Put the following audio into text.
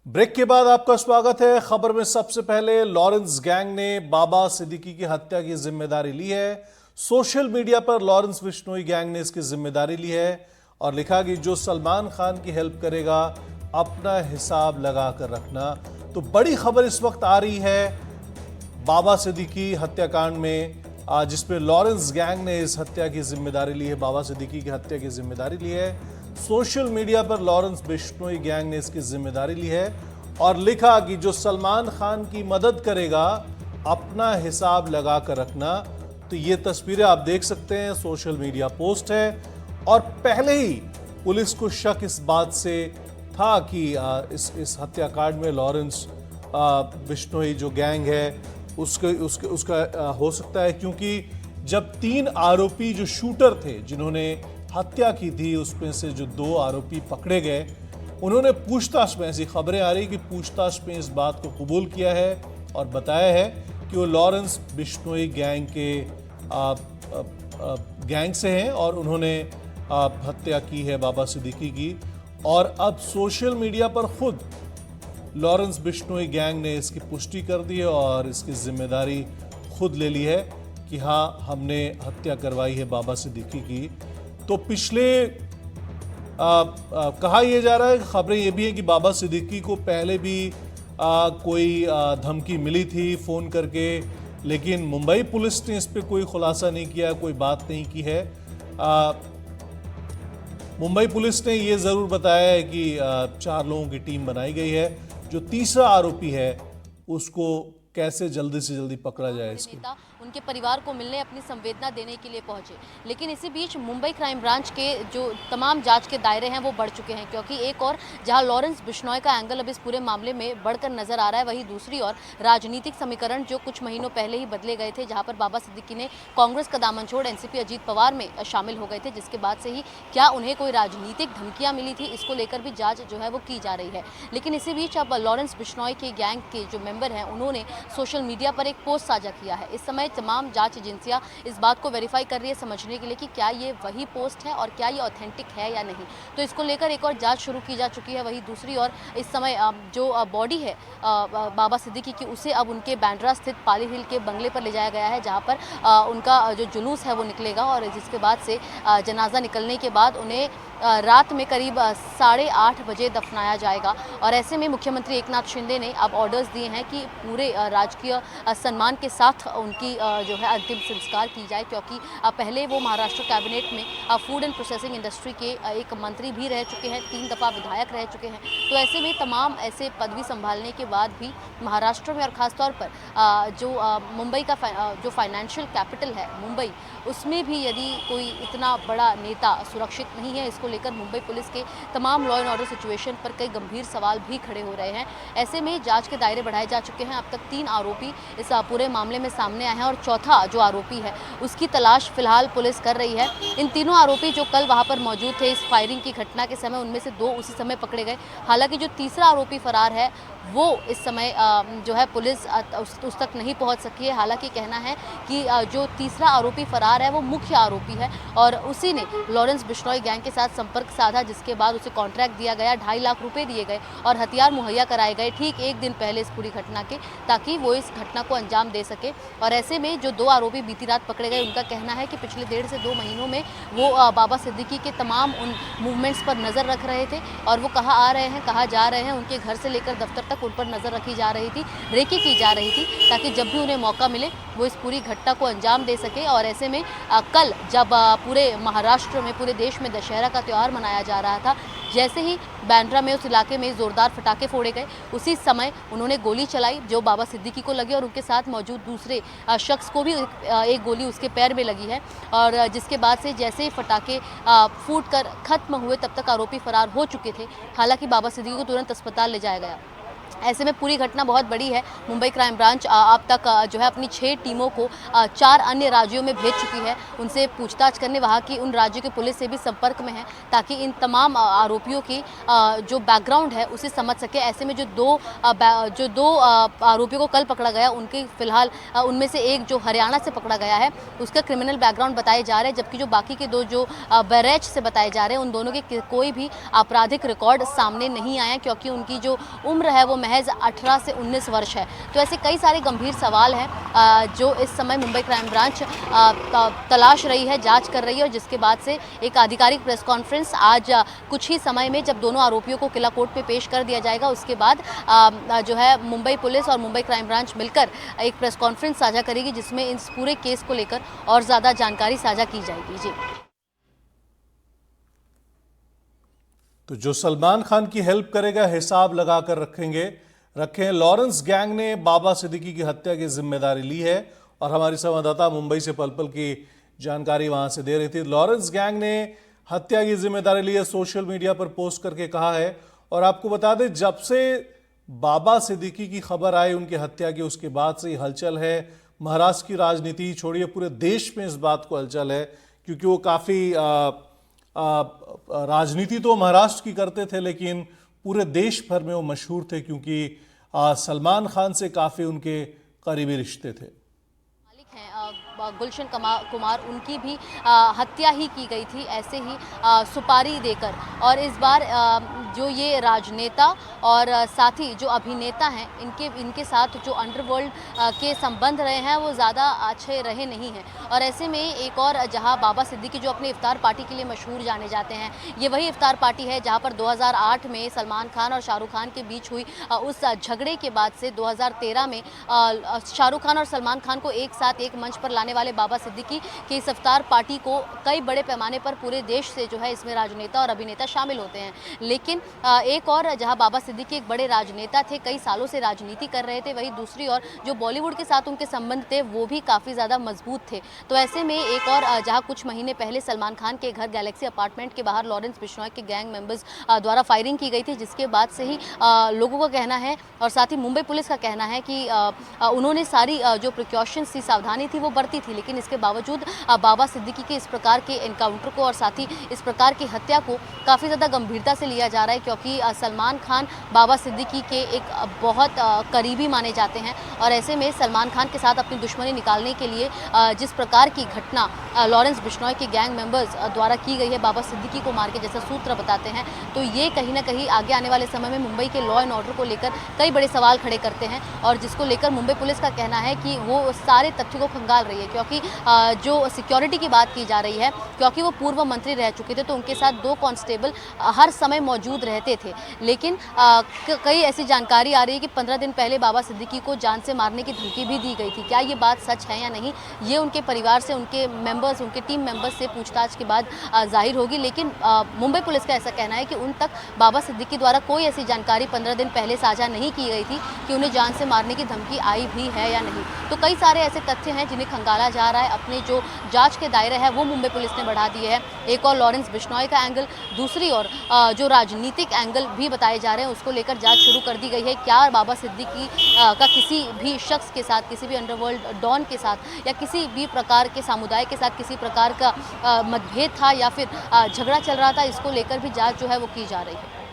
Break के बाद आपका स्वागत है। खबर में सबसे पहले लॉरेंस गैंग ने बाबा सिद्दीकी की हत्या की जिम्मेदारी ली है। सोशल मीडिया पर लॉरेंस बिश्नोई गैंग ने इसकी जिम्मेदारी ली है और लिखा कि जो सलमान खान की हेल्प करेगा अपना हिसाब लगा कर रखना। तो बड़ी खबर इस वक्त आ रही है बाबा सिद्दीकी हत्याकांड में, जिसमें लॉरेंस गैंग ने इस हत्या की जिम्मेदारी ली है, बाबा सिद्दीकी की हत्या की जिम्मेदारी ली है। सोशल मीडिया पर लॉरेंस बिश्नोई गैंग ने इसकी जिम्मेदारी ली है और लिखा कि जो सलमान खान की मदद करेगा अपना हिसाब लगा कर रखना। तो ये तस्वीरें आप देख सकते हैं, सोशल मीडिया पोस्ट है और पहले ही पुलिस को शक इस बात से था कि इस हत्याकांड में लॉरेंस बिश्नोई जो गैंग है उसका हो सकता है, क्योंकि जब 3 आरोपी जो शूटर थे जिन्होंने हत्या की थी उसमें से जो 2 आरोपी पकड़े गए, उन्होंने पूछताछ में, ऐसी खबरें आ रही कि पूछताछ में इस बात को कबूल किया है और बताया है कि वो लॉरेंस बिश्नोई गैंग से हैं और उन्होंने हत्या की है बाबा सिद्दीकी की। और अब सोशल मीडिया पर खुद लॉरेंस बिश्नोई गैंग ने इसकी पुष्टि कर दी है और इसकी जिम्मेदारी खुद ले ली है कि हाँ, हमने हत्या करवाई है बाबा सिद्दीकी की। तो पिछले कहा यह जा रहा है, खबरें ये भी है कि बाबा सिद्दीकी को पहले भी कोई धमकी मिली थी फ़ोन करके, लेकिन मुंबई पुलिस ने इस पर कोई खुलासा नहीं किया, कोई बात नहीं की है। मुंबई पुलिस ने ये ज़रूर बताया है कि 4 लोगों की टीम बनाई गई है। जो तीसरा आरोपी है उसको कैसे जल्दी से जल्दी पकड़ा जाए, इसको उनके परिवार को मिलने अपनी संवेदना देने के लिए पहुंचे। लेकिन इसी बीच मुंबई क्राइम ब्रांच के जो तमाम जांच के दायरे हैं वो बढ़ चुके हैं, क्योंकि एक और जहां लॉरेंस बिश्नोई का एंगल अब इस पूरे मामले में बढ़कर नजर आ रहा है, वहीं दूसरी ओर राजनीतिक समीकरण जो कुछ महीनों पहले ही बदले गए थे, जहां पर बाबा सिद्दीकी ने कांग्रेस का दामन छोड़ एनसीपी अजीत पवार में शामिल हो गए थे, जिसके बाद से ही क्या उन्हें कोई राजनीतिक धमकियां मिली थी, इसको लेकर भी जांच जो है वो की जा रही है। लेकिन इसी बीच अब लॉरेंस बिश्नोई के गैंग के जो मेंबर हैं उन्होंने सोशल मीडिया पर एक पोस्ट साझा किया है। इस समय तमाम जांच एजेंसियां इस बात को वेरीफाई कर रही है, समझने के लिए कि क्या ये वही पोस्ट है और क्या ये ऑथेंटिक है या नहीं। तो इसको लेकर एक और जांच शुरू की जा चुकी है। वहीं दूसरी ओर इस समय जो बॉडी है बाबा सिद्दीकी की, उसे अब उनके बांद्रा स्थित पाली हिल के बंगले पर ले जाया गया है, जहां पर उनका जो जुलूस है वो निकलेगा और जिसके बाद से जनाजा निकलने के बाद उन्हें रात में करीब 8:30 बजे दफनाया जाएगा। और ऐसे में मुख्यमंत्री एकनाथ शिंदे ने अब ऑर्डर्स दिए हैं कि पूरे राजकीय सम्मान के साथ उनकी जो है अंतिम संस्कार की जाए, क्योंकि पहले वो महाराष्ट्र कैबिनेट में फूड एंड प्रोसेसिंग इंडस्ट्री के एक मंत्री भी रह चुके हैं, 3 दफ़ा विधायक रह चुके हैं। तो ऐसे में तमाम ऐसे पदवी संभालने के बाद भी महाराष्ट्र में और ख़ासतौर पर जो मुंबई का जो फाइनेंशियल कैपिटल है मुंबई, उसमें भी यदि कोई इतना बड़ा नेता सुरक्षित नहीं है, इसको लेकर मुंबई पुलिस के तमाम लॉ एंड ऑर्डर सिचुएशन पर कई गंभीर सवाल भी खड़े हो रहे हैं। ऐसे में जांच के दायरे बढ़ाए जा चुके हैं। अब तक 3 आरोपी इस पूरे मामले में सामने आए हैं और चौथा जो आरोपी है उसकी तलाश फिलहाल पुलिस कर रही है। इन तीनों आरोपी जो कल वहां पर मौजूद थे इस फायरिंग की घटना के समय, उनमें से 2 उसी समय पकड़े गए। हालांकि जो तीसरा आरोपी फरार है वो इस समय जो है पुलिस उस तक नहीं पहुंच सकी है। हालांकि कहना है कि जो तीसरा आरोपी फरार है वो मुख्य आरोपी है और उसी ने लॉरेंस बिश्नोई गैंग के साथ संपर्क साधा, जिसके बाद उसे कॉन्ट्रैक्ट दिया गया, 2.5 लाख रुपए दिए गए और हथियार मुहैया कराए गए ठीक 1 दिन पहले इस पूरी घटना के, ताकि वो इस घटना को अंजाम दे सके। और ऐसे में जो 2 आरोपी बीती रात पकड़े गए, उनका कहना है कि पिछले 1.5 से 2 महीनों में वो बाबा सिद्दीकी के तमाम उन मूवमेंट्स पर नज़र रख रहे थे और वो कहाँ आ रहे हैं, कहाँ जा रहे हैं, उनके घर से लेकर दफ्तर तक उन पर नज़र रखी जा रही थी, रेकी की जा रही थी, ताकि जब भी उन्हें मौका मिले वो इस पूरी घटना को अंजाम दे सके। और ऐसे में कल जब पूरे महाराष्ट्र में, पूरे देश में दशहरा का त्यौहार मनाया जा रहा था, जैसे ही बांद्रा में उस इलाके में ज़ोरदार पटाखे फोड़े गए, उसी समय उन्होंने गोली चलाई जो बाबा सिद्दीकी को लगी और उनके साथ मौजूद दूसरे शख्स को भी एक गोली उसके पैर में लगी है। और जिसके बाद से जैसे ही पटाखे फूटकर खत्म हुए तब तक आरोपी फरार हो चुके थे। हालांकि बाबा सिद्दीकी को तुरंत अस्पताल ले जाया गया। ऐसे में पूरी घटना बहुत बड़ी है। मुंबई क्राइम ब्रांच अब तक जो है अपनी 6 टीमों को 4 अन्य राज्यों में भेज चुकी है। उनसे पूछताछ करने वहाँ की उन राज्यों की पुलिस से भी संपर्क में है, ताकि इन तमाम आरोपियों की जो बैकग्राउंड है उसे समझ सके। ऐसे में जो दो आरोपियों को कल पकड़ा गया, उनके फिलहाल उनमें से एक जो हरियाणा से पकड़ा गया है उसका क्रिमिनल बैकग्राउंड बताए जा रहे हैं, जबकि जो बाकी के 2 जो बहराइच से बताए जा रहे हैं, उन दोनों के कोई भी आपराधिक रिकॉर्ड सामने नहीं आया, क्योंकि उनकी जो उम्र है वो महज 18 से 19 वर्ष है। तो ऐसे कई सारे गंभीर सवाल हैं जो इस समय मुंबई क्राइम ब्रांच तलाश रही है, जांच कर रही है, और जिसके बाद से एक आधिकारिक प्रेस कॉन्फ्रेंस आज कुछ ही समय में, जब दोनों आरोपियों को किला कोर्ट में पेश कर दिया जाएगा, उसके बाद जो है मुंबई पुलिस और मुंबई क्राइम ब्रांच मिलकर एक प्रेस कॉन्फ्रेंस साझा करेगी, जिसमें इस पूरे केस को लेकर और ज़्यादा जानकारी साझा की जाएगी। जी। तो जो सलमान खान की हेल्प करेगा हिसाब लगाकर रखें। लॉरेंस गैंग ने बाबा सिद्दीकी की हत्या की जिम्मेदारी ली है, और हमारी संवाददाता मुंबई से पल पल की जानकारी वहां से दे रही थी। लॉरेंस गैंग ने हत्या की जिम्मेदारी ली है, सोशल मीडिया पर पोस्ट करके कहा है। और आपको बता दें, जब से बाबा सिद्दीकी की खबर आई उनकी हत्या की, उसके बाद से हलचल है। महाराष्ट्र की राजनीति छोड़िए, पूरे देश में इस बात को हलचल है, क्योंकि वो काफी राजनीति तो महाराष्ट्र की करते थे, लेकिन पूरे देश भर में वो मशहूर थे, क्योंकि सलमान खान से काफी उनके करीबी रिश्ते थे। मालिक हैं गुलशन कुमार, उनकी भी हत्या ही की गई थी, ऐसे ही सुपारी देकर। और इस बार जो ये राजनेता और साथ ही जो अभिनेता हैं, इनके साथ जो अंडरवर्ल्ड के संबंध रहे हैं वो ज़्यादा अच्छे रहे नहीं हैं। और ऐसे में एक और, जहां बाबा सिद्दीकी जो अपने इफ्तार पार्टी के लिए मशहूर जाने जाते हैं, ये वही इफ्तार पार्टी है जहां पर 2008 में सलमान खान और शाहरुख खान के बीच हुई उस झगड़े के बाद से 2013 में शाहरुख खान और सलमान खान को एक साथ एक मंच पर लाने वाले बाबा सिद्दीकी की इस इफ्तार पार्टी को कई बड़े पैमाने पर पूरे देश से जो है इसमें राजनेता और अभिनेता शामिल होते हैं। लेकिन एक और, जहां बाबा सिद्दीकी एक बड़े राजनेता थे, कई सालों से राजनीति कर रहे थे, वहीं दूसरी ओर जो बॉलीवुड के साथ उनके संबंध थे वो भी काफ़ी ज़्यादा मजबूत थे। तो ऐसे में एक और, जहां कुछ महीने पहले सलमान खान के घर गैलेक्सी अपार्टमेंट के बाहर लॉरेंस बिश्नोई के गैंग मेंबर्स द्वारा फायरिंग की गई थी, जिसके बाद से ही लोगों का कहना है और साथ ही मुंबई पुलिस का कहना है कि उन्होंने सारी जो प्रिकॉशंस थी, सावधानी थी, वो बरती थी, लेकिन इसके बावजूद बाबा सिद्दीकी के इस प्रकार के एनकाउंटर को और साथ ही इस प्रकार की हत्या को काफ़ी ज़्यादा गंभीरता से लिया जा रहा है, क्योंकि सलमान खान बाबा सिद्दीकी के एक बहुत करीबी माने जाते हैं। और ऐसे में सलमान खान के साथ अपनी दुश्मनी निकालने के लिए जिस प्रकार की घटना लॉरेंस बिश्नोई के गैंग मेंबर्स द्वारा की गई है, बाबा सिद्दीकी को मार के, जैसा सूत्र बताते हैं, तो ये कहीं ना कहीं आगे आने वाले समय में मुंबई के लॉ एंड ऑर्डर को लेकर कई बड़े सवाल खड़े करते हैं, और जिसको लेकर मुंबई पुलिस का कहना है कि वो सारे तथ्यों को खंगाल रही है। क्योंकि जो सिक्योरिटी की बात की जा रही है, क्योंकि वो पूर्व मंत्री रह चुके थे, तो उनके साथ 2 कांस्टेबल हर समय मौजूद रहते थे। लेकिन कई ऐसी जानकारी आ रही है कि 15 दिन पहले बाबा सिद्दीकी को जान से मारने की धमकी भी दी गई थी। क्या ये बात सच है या नहीं, ये उनके परिवार से, उनके मेंबर्स, उनके टीम मेंबर्स से पूछताछ के बाद जाहिर होगी। लेकिन मुंबई पुलिस का ऐसा कहना है कि उन तक बाबा सिद्दीकी द्वारा कोई ऐसी जानकारी 15 दिन पहले साझा नहीं की गई थी कि उन्हें जान से मारने की धमकी आई भी है या नहीं। तो कई सारे ऐसे तथ्य हैं जिन्हें खंगाला जा रहा है। अपने जो जांच के दायरे है वो मुंबई पुलिस ने बढ़ा दिए हैं। एक और लॉरेंस बिश्नोई का एंगल, दूसरी ओर जो राजनीतिक एंगल भी बताए जा रहे हैं, उसको लेकर जांच शुरू कर दी गई है। क्या बाबा सिद्दीकी का किसी भी शख्स के साथ, किसी भी अंडरवर्ल्ड डॉन के साथ या किसी भी प्रकार के समुदाय के साथ किसी प्रकार का मतभेद था या फिर झगड़ा चल रहा था, इसको लेकर भी जांच जो है वो की जा रही है।